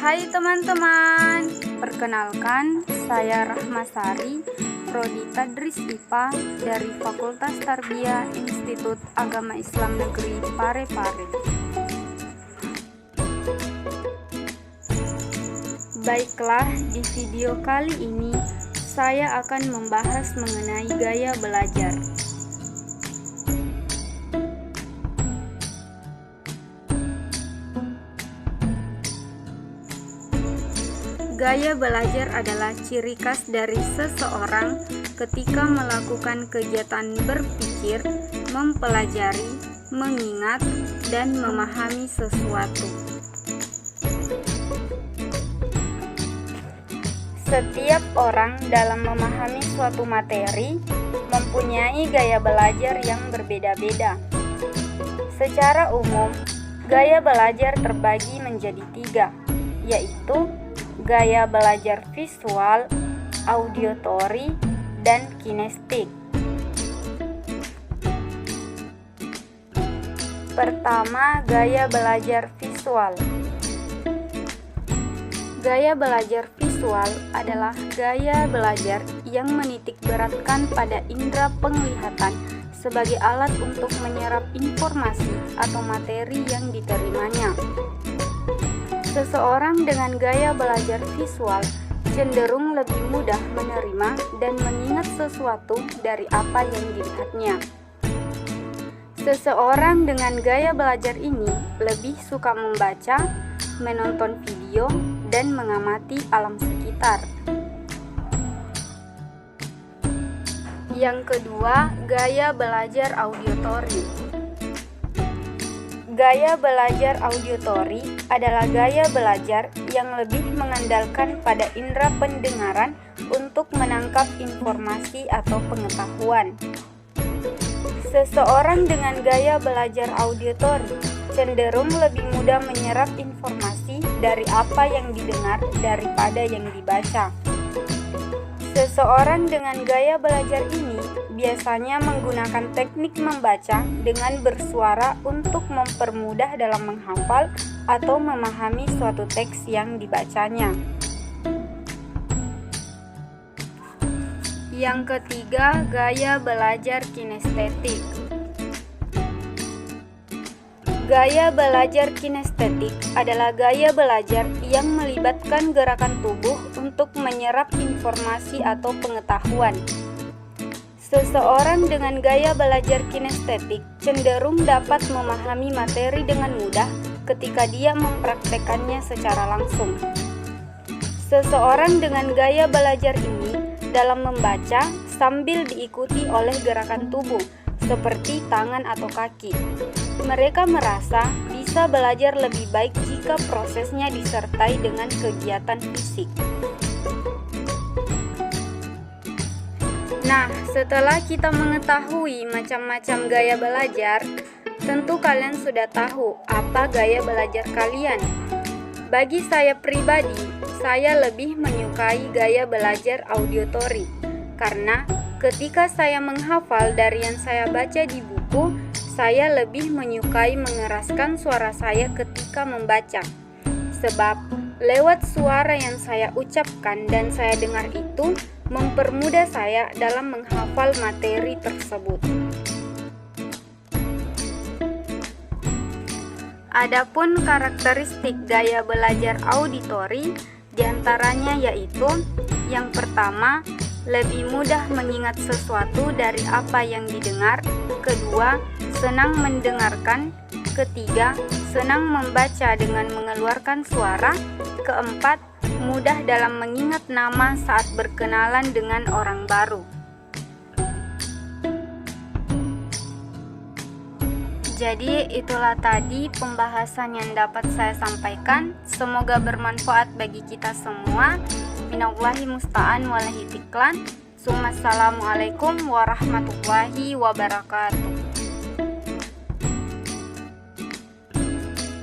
Hai teman-teman, perkenalkan saya Rahmasari, Prodi Tadris IPA dari Fakultas Tarbiyah Institut Agama Islam Negeri Parepare. Baiklah, di video kali ini saya akan membahas mengenai gaya belajar. Gaya belajar adalah ciri khas dari seseorang ketika melakukan kegiatan berpikir, mempelajari, mengingat, dan memahami sesuatu. Setiap orang dalam memahami suatu materi mempunyai gaya belajar yang berbeda-beda. Secara umum, gaya belajar terbagi menjadi 3, yaitu gaya belajar visual, auditory, dan kinestetik. Pertama, gaya belajar visual. Gaya belajar visual adalah gaya belajar yang menitik beratkan pada indera penglihatan sebagai alat untuk menyerap informasi atau materi yang diterimanya. Seseorang dengan gaya belajar visual cenderung lebih mudah menerima dan mengingat sesuatu dari apa yang dilihatnya. Seseorang dengan gaya belajar ini lebih suka membaca, menonton video, dan mengamati alam sekitar. Yang kedua, gaya belajar auditory. Gaya belajar auditory adalah gaya belajar yang lebih mengandalkan pada indera pendengaran untuk menangkap informasi atau pengetahuan. Seseorang dengan gaya belajar auditory cenderung lebih mudah menyerap informasi dari apa yang didengar daripada yang dibaca. Seseorang dengan gaya belajar ini biasanya menggunakan teknik membaca dengan bersuara untuk mempermudah dalam menghafal atau memahami suatu teks yang dibacanya. Yang ketiga, gaya belajar kinestetik. Gaya belajar kinestetik adalah gaya belajar yang melibatkan gerakan tubuh untuk menyerap informasi atau pengetahuan. Seseorang dengan gaya belajar kinestetik cenderung dapat memahami materi dengan mudah ketika dia mempraktekannya secara langsung. Seseorang dengan gaya belajar ini dalam membaca sambil diikuti oleh gerakan tubuh seperti tangan atau kaki. Mereka merasa bisa belajar lebih baik jika prosesnya disertai dengan kegiatan fisik. Nah, setelah kita mengetahui macam-macam gaya belajar, tentu kalian sudah tahu apa gaya belajar kalian. Bagi saya pribadi, saya lebih menyukai gaya belajar auditory, karena ketika saya menghafal dari yang saya baca di buku, saya lebih menyukai mengeraskan suara saya ketika membaca. Sebab, lewat suara yang saya ucapkan dan saya dengar itu, mempermudah saya dalam menghafal materi tersebut. Adapun karakteristik gaya belajar auditory diantaranya yaitu: yang pertama, lebih mudah mengingat sesuatu dari apa yang didengar. Kedua, senang mendengarkan. Ketiga, senang membaca dengan mengeluarkan suara. Keempat, mudah dalam mengingat nama saat berkenalan dengan orang baru. Jadi itulah tadi pembahasan yang dapat saya sampaikan. Semoga bermanfaat bagi kita semua. Minallahi musta'an walahi tiklan. Assalamualaikum warahmatullahi wabarakatuh.